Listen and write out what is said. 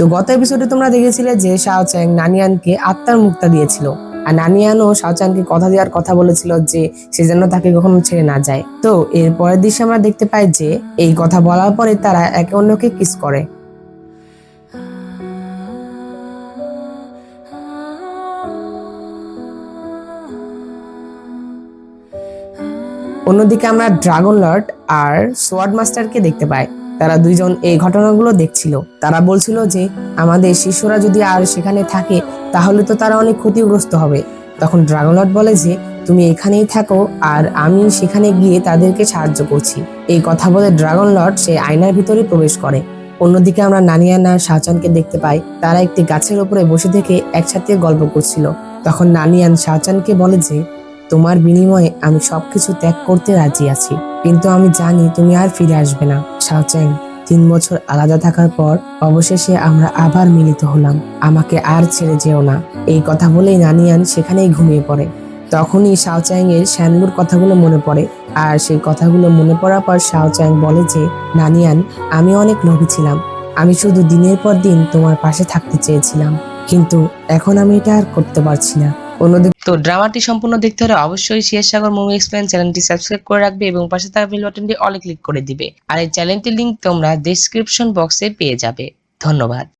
তো গত এপিসোডে তোমরা দেখেছিলে যে শাও চ্যাং নানিয়ানকে আত্মার মুক্তা দিয়েছিল, আর নানিয়ানও শাও চ্যাংকে কথা দেওয়ার কথা বলেছিল যে সে যেন তাকে কখনো ছেড়ে না যায়। তো এর পরের দৃশ্যে আমরা দেখতে পাই যে এই কথা বলার পরে তারা একে অন্যকে কিস করে। অন্যদিকে আমরা ড্রাগন লর্ড আর সোয়ার্ড মাস্টারকে দেখতে পাই। তারা দুইজন এই ঘটনাগুলো দেখছিল। তারা বলছিল যে আমাদের শিষ্যরা যদি আর সেখানে থাকে তাহলে তো তারা অনেক ক্ষতিগ্রস্ত হবে। তখন ড্রাগন লর্ড বলে যে তুমি এখানেই থাকো আর আমি সেখানে গিয়ে তাদেরকে সাহায্য করছি। এই কথা বলে ড্রাগন লর্ড সে আয়নার ভিতরে প্রবেশ করে। অন্যদিকে আমরা নানিয়ান আর শাওচানকে দেখতে পাই। তারা একটি গাছের উপরে বসে থেকে একসাথে গল্প করছিল। তখন নানিয়ান শাওচানকে বলে যে তোমার বিনিময়ে আমি সবকিছু ত্যাগ করতে রাজি আছি, কিন্তু আমি জানি তুমি আর ফিরে আসবে না। শাও চ্যাং, 3 বছর আলাদা থাকার পর অবশেষে আমরা আবার মিলিত হলাম, আমাকে আর ছেড়ে যেও না। এই কথা বলেই নানিয়ান সেখানেই ঘুমিয়ে পড়ে। তখনই শাও চ্যাং এর শ্যানলুর কথাগুলো মনে পড়ে, আর সেই কথাগুলো মনে পড়ার পর শাও চ্যাং বলে যে নানিয়ান, আমি অনেক লোভী ছিলাম, আমি শুধু দিনের পর দিন তোমার পাশে থাকতে চেয়েছিলাম, কিন্তু এখন আমি এটা আর করতে পারছি না। অন্যদিকে তো ড্রামাটি সম্পূর্ণ দেখতে হলে অবশ্যই শিয়ার সাগর মুভি এক্সপ্লেন চ্যানেলটি সাবস্ক্রাইব করে রাখবে এবং পাশে থাকা বেল বাটনটি অলে ক্লিক করে দিবে। আর এই চ্যানেলটির লিংক তোমরা ডেসক্রিপশন বক্সে পেয়ে যাবে। ধন্যবাদ।